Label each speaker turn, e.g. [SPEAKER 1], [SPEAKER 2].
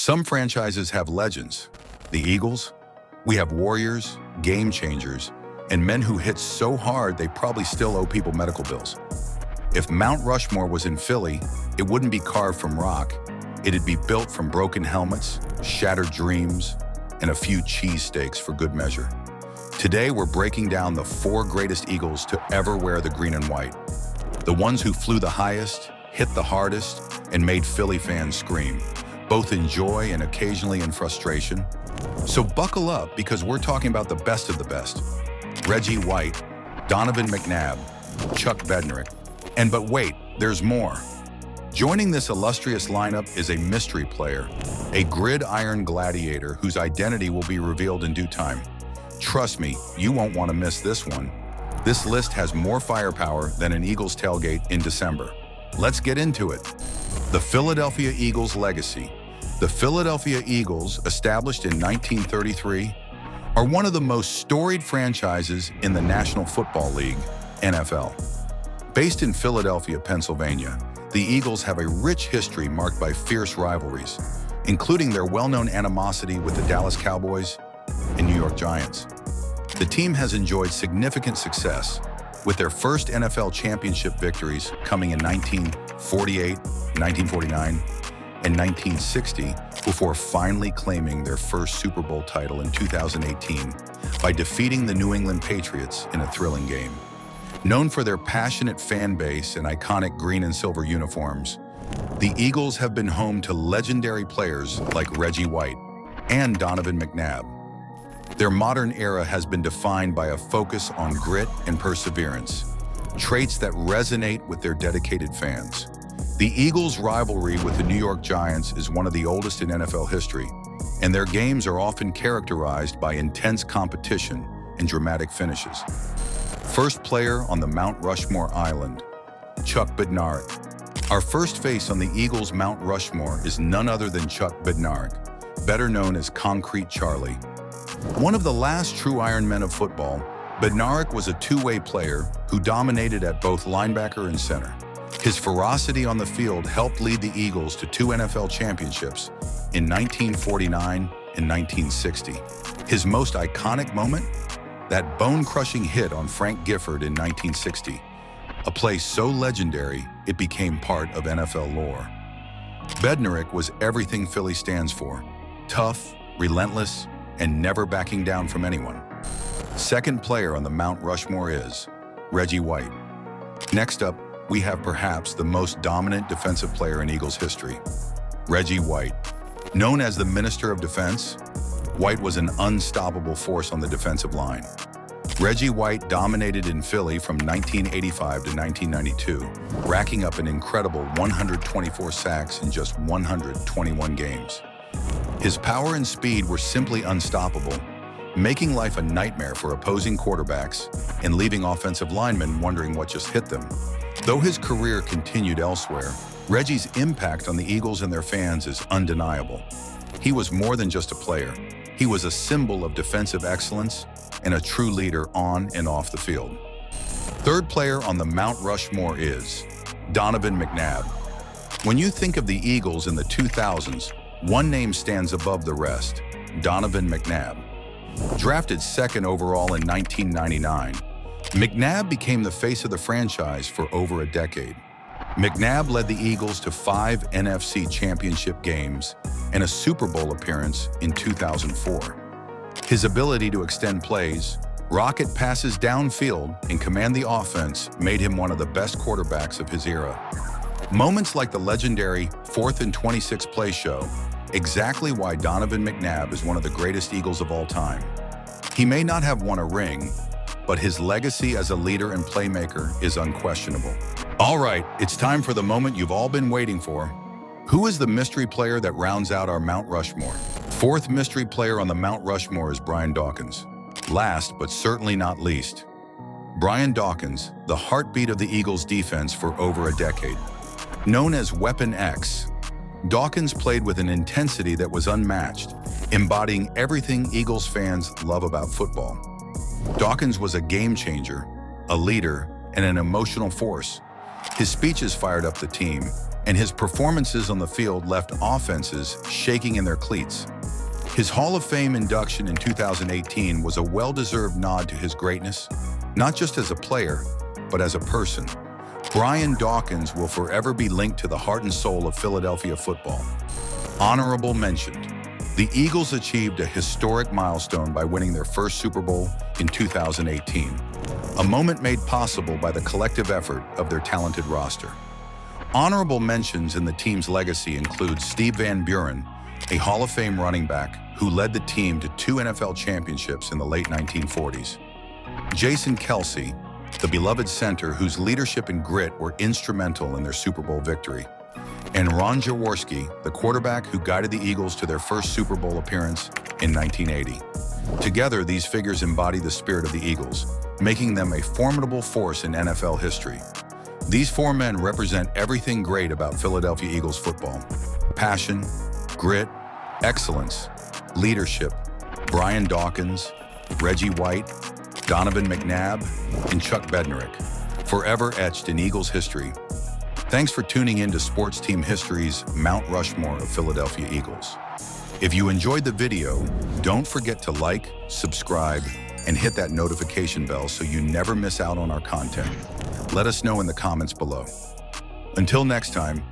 [SPEAKER 1] Some franchises have legends. The Eagles? We have warriors, game changers, and men who hit so hard they probably still owe people medical bills. If Mount Rushmore was in Philly, it wouldn't be carved from rock. It'd be built from broken helmets, shattered dreams, and a few cheesesteaks for good measure. Today, we're breaking down the 4 greatest Eagles to ever wear the green and white. The ones who flew the highest, hit the hardest, and made Philly fans scream, both in joy and occasionally in frustration. So buckle up, because we're talking about the best of the best. Reggie White, Donovan McNabb, Chuck Bednarik. But wait, there's more. Joining this illustrious lineup is a mystery player, a gridiron gladiator whose identity will be revealed in due time. Trust me, you won't want to miss this one. This list has more firepower than an Eagles tailgate in December. Let's get into it. The Philadelphia Eagles legacy. The Philadelphia Eagles, established in 1933, are one of the most storied franchises in the National Football League, NFL. Based in Philadelphia, Pennsylvania, the Eagles have a rich history marked by fierce rivalries, including their well-known animosity with the Dallas Cowboys and New York Giants. The team has enjoyed significant success, with their first NFL championship victories coming in 1948, 1949, and 1960, before finally claiming their first Super Bowl title in 2018 by defeating the New England Patriots in a thrilling game. Known for their passionate fan base and iconic green and silver uniforms, the Eagles have been home to legendary players like Reggie White and Donovan McNabb. Their modern era has been defined by a focus on grit and perseverance, traits that resonate with their dedicated fans. The Eagles' rivalry with the New York Giants is one of the oldest in NFL history, and their games are often characterized by intense competition and dramatic finishes. First player on the Mount Rushmore Island, Chuck Bednarik. Our first face on the Eagles Mount Rushmore is none other than Chuck Bednarik, better known as Concrete Charlie. One of the last true Iron Men of football, Bednarik was a two-way player who dominated at both linebacker and center. His ferocity on the field helped lead the Eagles to 2 NFL championships in 1949 and 1960. His most iconic moment? That bone-crushing hit on Frank Gifford in 1960, a play so legendary it became part of NFL lore. Bednarik was everything Philly stands for: tough, relentless, and never backing down from anyone. Second player on the Mount Rushmore is Reggie White. Next up, we have perhaps the most dominant defensive player in Eagles history, Reggie White. Known as the Minister of Defense, White was an unstoppable force on the defensive line. Reggie White dominated in Philly from 1985 to 1992, racking up an incredible 124 sacks in just 121 games. His power and speed were simply unstoppable, making life a nightmare for opposing quarterbacks and leaving offensive linemen wondering what just hit them. Though his career continued elsewhere, Reggie's impact on the Eagles and their fans is undeniable. He was more than just a player. He was a symbol of defensive excellence and a true leader on and off the field. Third player on the Mount Rushmore is Donovan McNabb. When you think of the Eagles in the 2000s, one name stands above the rest: Donovan McNabb. Drafted 2nd overall in 1999, McNabb became the face of the franchise for over a decade. McNabb led the Eagles to 5 NFC championship games and a Super Bowl appearance in 2004. His ability to extend plays, rocket passes downfield, and command the offense made him one of the best quarterbacks of his era. Moments like the legendary 4th and 26 play show exactly why Donovan McNabb is one of the greatest Eagles of all time. He may not have won a ring, but his legacy as a leader and playmaker is unquestionable. All right, it's time for the moment you've all been waiting for. Who is the mystery player that rounds out our Mount Rushmore? 4th mystery player on the Mount Rushmore is Brian Dawkins. Last, but certainly not least, Brian Dawkins, the heartbeat of the Eagles defense for over a decade. Known as Weapon X, Dawkins played with an intensity that was unmatched, embodying everything Eagles fans love about football. Dawkins was a game changer, a leader, and an emotional force. His speeches fired up the team, and his performances on the field left offenses shaking in their cleats. His Hall of Fame induction in 2018 was a well-deserved nod to his greatness, not just as a player, but as a person. Brian Dawkins will forever be linked to the heart and soul of Philadelphia football. Honorable mentioned. The Eagles achieved a historic milestone by winning their first Super Bowl in 2018, a moment made possible by the collective effort of their talented roster. Honorable mentions in the team's legacy include Steve Van Buren, a Hall of Fame running back who led the team to 2 NFL championships in the late 1940s. Jason Kelce, the beloved center whose leadership and grit were instrumental in their Super Bowl victory. And Ron Jaworski, the quarterback who guided the Eagles to their first Super Bowl appearance in 1980. Together, these figures embody the spirit of the Eagles, making them a formidable force in NFL history. These 4 men represent everything great about Philadelphia Eagles football: passion, grit, excellence, leadership. Brian Dawkins, Reggie White, Donovan McNabb, and Chuck Bednarik, forever etched in Eagles history. Thanks for tuning in to Sports Team History's Mount Rushmore of Philadelphia Eagles. If you enjoyed the video, don't forget to like, subscribe, and hit that notification bell so you never miss out on our content. Let us know in the comments below. Until next time,